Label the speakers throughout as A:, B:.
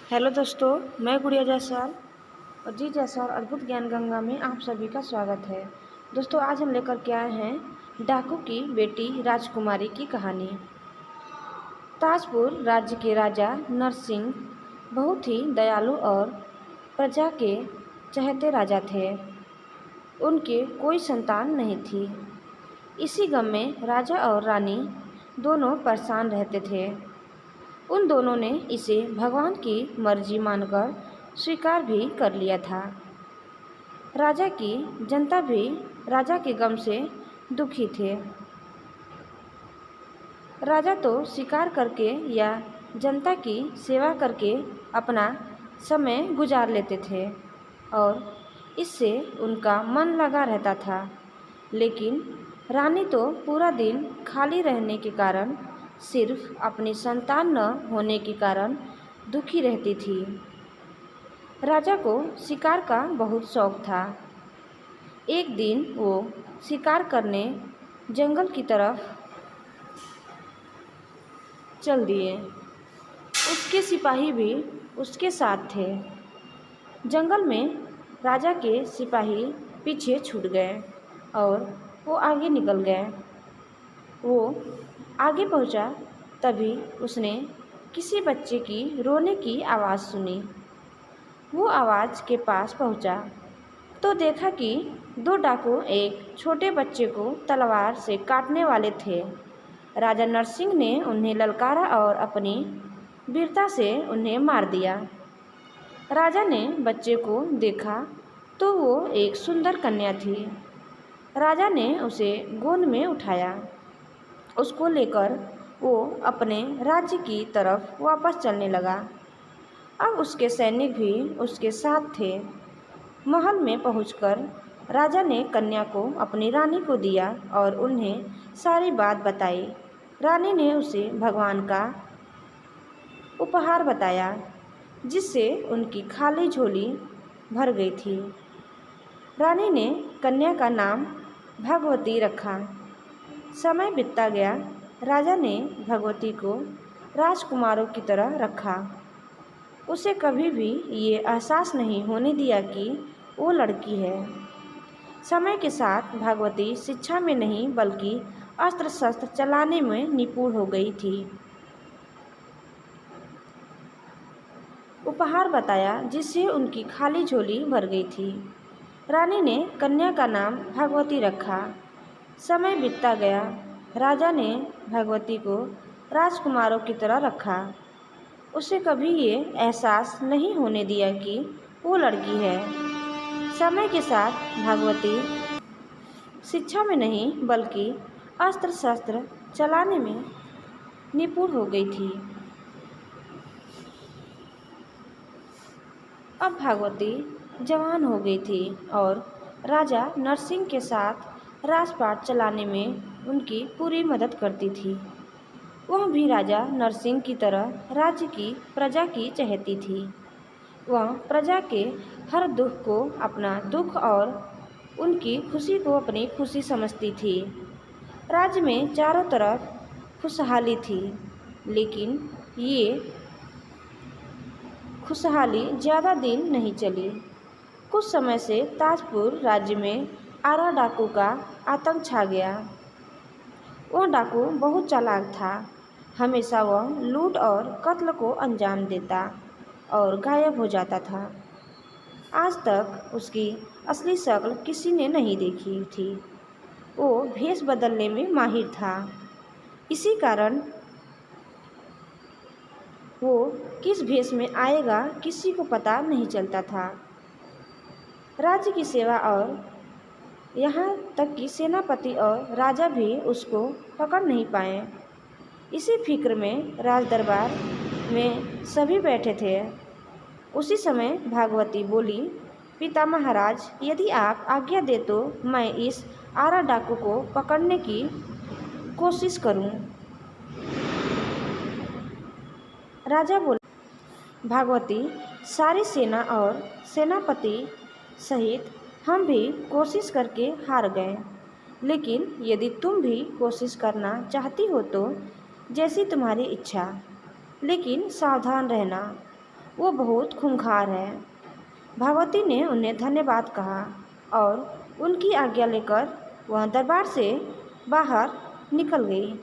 A: Hello दोस्तों, मैं गुड़िया जायसवाल और जी जायसवाल अद्भुत ज्ञान गंगा में आप सभी का स्वागत है। दोस्तों, आज हम लेकर के आए हैं डाकू की बेटी राजकुमारी की कहानी। ताजपुर राज्य के राजा नरसिंह बहुत ही दयालु और प्रजा के चहेते राजा थे। उनके कोई संतान नहीं थी। इसी गम में राजा और रानी दोनों परेशान रहते थे। उन दोनों ने इसे भगवान की मर्जी मानकर स्वीकार भी कर लिया था। राजा की जनता भी राजा के गम से दुखी थे। राजा तो शिकार करके या जनता की सेवा करके अपना समय गुजार लेते थे और इससे उनका मन लगा रहता था, लेकिन रानी तो पूरा दिन खाली रहने के कारण, सिर्फ अपनी संतान न होने के कारण दुखी रहती थी। राजा को शिकार का बहुत शौक था। एक दिन वो शिकार करने जंगल की तरफ चल दिए। उसके सिपाही भी उसके साथ थे। जंगल में राजा के सिपाही पीछे छूट गए और वो आगे निकल गए। वो आगे पहुंचा, तभी उसने किसी बच्चे की रोने की आवाज़ सुनी। वो आवाज़ के पास पहुंचा तो देखा कि दो डाकू एक छोटे बच्चे को तलवार से काटने वाले थे। राजा नरसिंह ने उन्हें ललकारा और अपनी वीरता से उन्हें मार दिया। राजा ने बच्चे को देखा तो वो एक सुंदर कन्या थी। राजा ने उसे गोद में उठाया। उसको लेकर वो अपने राज्य की तरफ वापस चलने लगा। अब उसके सैनिक भी उसके साथ थे। महल में पहुंचकर राजा ने कन्या को अपनी रानी को दिया और उन्हें सारी बात बताई। रानी ने उसे भगवान का उपहार बताया, जिससे उनकी खाली झोली भर गई थी। रानी ने कन्या का नाम भगवती रखा। समय बीतता गया। राजा ने भगवती को राजकुमारों की तरह रखा। उसे कभी भी ये एहसास नहीं होने दिया कि वो लड़की है। समय के साथ भगवती शिक्षा में नहीं बल्कि अस्त्र शस्त्र चलाने में निपुण हो गई थी। उपहार बताया, जिससे उनकी खाली झोली भर गई थी। रानी ने कन्या का नाम भगवती रखा। समय बीतता गया। राजा ने भगवती को राजकुमारों की तरह रखा। उसे कभी ये एहसास नहीं होने दिया कि वो लड़की है। समय के साथ भगवती शिक्षा में नहीं बल्कि अस्त्र शस्त्र चलाने में निपुण हो गई थी। अब भगवती जवान हो गई थी और राजा नरसिंह के साथ राजपाट चलाने में उनकी पूरी मदद करती थी। वह भी राजा नरसिंह की तरह राज्य की प्रजा की चहेती थी। वह प्रजा के हर दुख को अपना दुख और उनकी खुशी को अपनी खुशी समझती थी। राज्य में चारों तरफ खुशहाली थी, लेकिन ये खुशहाली ज़्यादा दिन नहीं चली। कुछ समय से ताजपुर राज्य में आरा डाकू का आतंक छा गया। वह डाकू बहुत चालाक था। हमेशा वह लूट और कत्ल को अंजाम देता और गायब हो जाता था। आज तक उसकी असली शक्ल किसी ने नहीं देखी थी। वो भेष बदलने में माहिर था। इसी कारण वो किस भेष में आएगा किसी को पता नहीं चलता था। राज्य की सेवा और यहाँ तक कि सेनापति और राजा भी उसको पकड़ नहीं पाए। इसी फिक्र में राज दरबार में सभी बैठे थे। उसी समय भागवती बोली, पिता महाराज, यदि आप आज्ञा दे तो मैं इस आरा डाकू को पकड़ने की कोशिश करूं। राजा बोले, भागवती, सारी सेना और सेनापति सहित हम भी कोशिश करके हार गए, लेकिन यदि तुम भी कोशिश करना चाहती हो तो जैसी तुम्हारी इच्छा, लेकिन सावधान रहना। वो बहुत खूंखार है। भगवती ने उन्हें धन्यवाद कहा और उनकी आज्ञा लेकर वह दरबार से बाहर निकल गई।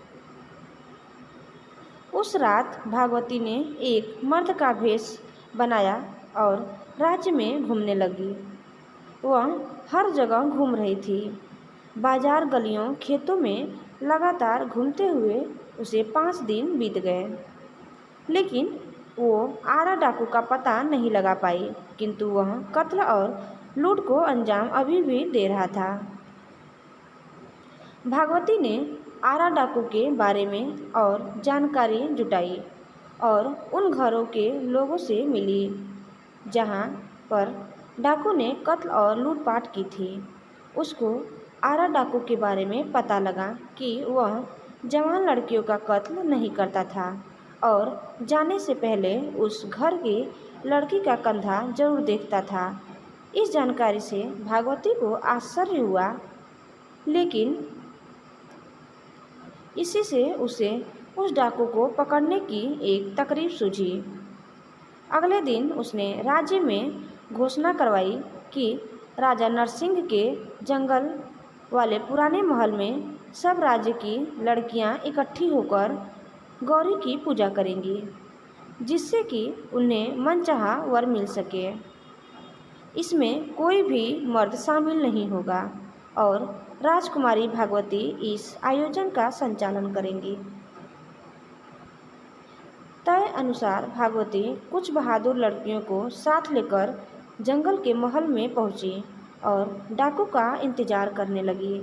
A: उस रात भागवती ने एक मर्द का भेष बनाया और राज्य में घूमने लगी। वह हर जगह घूम रही थी। बाजार, गलियों, खेतों में लगातार घूमते हुए उसे 5 दिन बीत गए, लेकिन वो आरा डाकू का पता नहीं लगा पाई। किंतु वह कत्ल और लूट को अंजाम अभी भी दे रहा था। भागवती ने आरा डाकू के बारे में और जानकारी जुटाई और उन घरों के लोगों से मिली जहां पर डाकू ने कत्ल और लूटपाट की थी। उसको आरा डाकू के बारे में पता लगा कि वह जवान लड़कियों का कत्ल नहीं करता था और जाने से पहले उस घर की लड़की का कंधा जरूर देखता था। इस जानकारी से भागवती को आश्चर्य हुआ, लेकिन इसी से उसे उस डाकू को पकड़ने की एक तकरीब सूझी। अगले दिन उसने राज्य में घोषणा करवाई कि राजा नरसिंह के जंगल वाले पुराने महल में सब राज्य की लड़कियां इकट्ठी होकर गौरी की पूजा करेंगी, जिससे कि उन्हें मनचाहा वर मिल सके। इसमें कोई भी मर्द शामिल नहीं होगा और राजकुमारी भागवती इस आयोजन का संचालन करेंगी। तय अनुसार भागवती कुछ बहादुर लड़कियों को साथ लेकर जंगल के महल में पहुंची और डाकू का इंतजार करने लगी।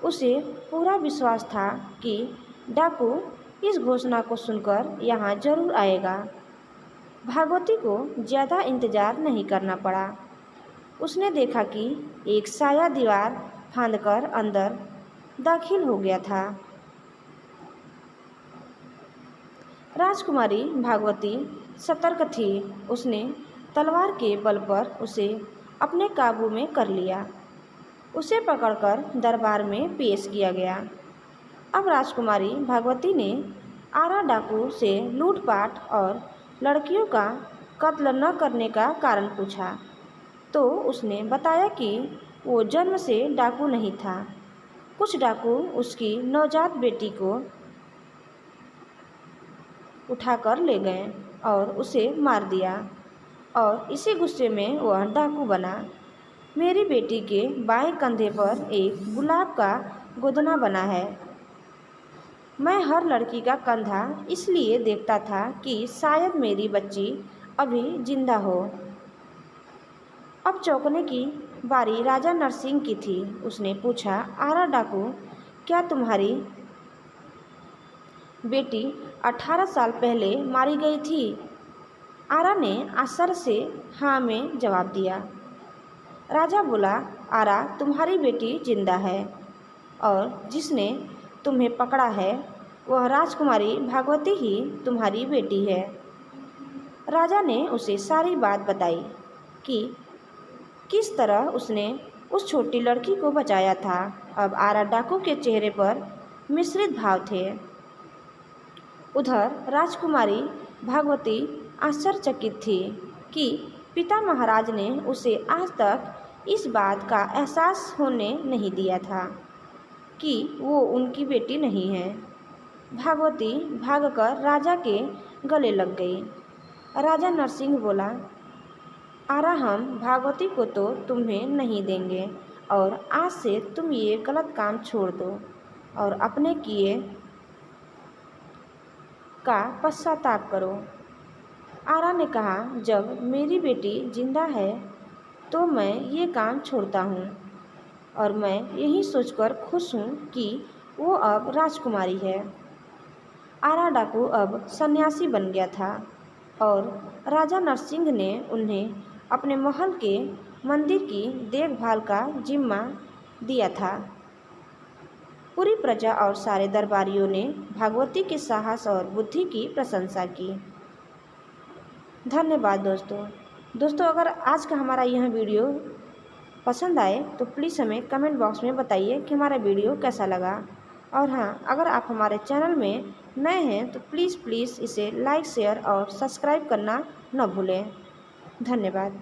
A: उसे पूरा विश्वास था कि डाकू इस घोषणा को सुनकर यहाँ जरूर आएगा। भागवती को ज़्यादा इंतजार नहीं करना पड़ा। उसने देखा कि एक साया दीवार फांदकर अंदर दाखिल हो गया था। राजकुमारी भागवती सतर्क थी। उसने तलवार के बल पर उसे अपने काबू में कर लिया। उसे पकड़कर दरबार में पेश किया गया। अब राजकुमारी भागवती ने आरा डाकू से लूटपाट और लड़कियों का कत्ल न करने का कारण पूछा, तो उसने बताया कि वो जन्म से डाकू नहीं था। कुछ डाकू उसकी नवजात बेटी को उठाकर ले गए और उसे मार दिया और इसी गुस्से में वह डाकू बना। मेरी बेटी के बाएं कंधे पर एक गुलाब का गोदना बना है। मैं हर लड़की का कंधा इसलिए देखता था कि शायद मेरी बच्ची अभी जिंदा हो। अब चौंकने की बारी राजा नरसिंह की थी। उसने पूछा, आरा डाकू, क्या तुम्हारी बेटी 18 साल पहले मारी गई थी? आरा ने आश्चर्य से हाँ में जवाब दिया। राजा बोला, आरा, तुम्हारी बेटी जिंदा है और जिसने तुम्हें पकड़ा है वह राजकुमारी भागवती ही तुम्हारी बेटी है। राजा ने उसे सारी बात बताई कि किस तरह उसने उस छोटी लड़की को बचाया था। अब आरा डाकू के चेहरे पर मिश्रित भाव थे। उधर राजकुमारी भागवती आश्चर्यचकित थी कि पिता महाराज ने उसे आज तक इस बात का एहसास होने नहीं दिया था कि वो उनकी बेटी नहीं है। भागवती भागकर राजा के गले लग गई। राजा नरसिंह बोला, आरा, हम भागवती को तो तुम्हें नहीं देंगे और आज से तुम ये गलत काम छोड़ दो और अपने किए का पश्चाताप करो। आरा ने कहा, जब मेरी बेटी जिंदा है तो मैं ये काम छोड़ता हूँ और मैं यही सोचकर खुश हूँ कि वो अब राजकुमारी है। आरा डाकू अब सन्यासी बन गया था और राजा नरसिंह ने उन्हें अपने महल के मंदिर की देखभाल का जिम्मा दिया था। पूरी प्रजा और सारे दरबारियों ने भागवती के साहस और बुद्धि की प्रशंसा की। धन्यवाद दोस्तों, अगर आज का हमारा यह वीडियो पसंद आए तो प्लीज़ हमें कमेंट बॉक्स में बताइए कि हमारा वीडियो कैसा लगा। और हाँ, अगर आप हमारे चैनल में नए हैं तो प्लीज़ इसे लाइक शेयर और सब्सक्राइब करना न भूलें। धन्यवाद।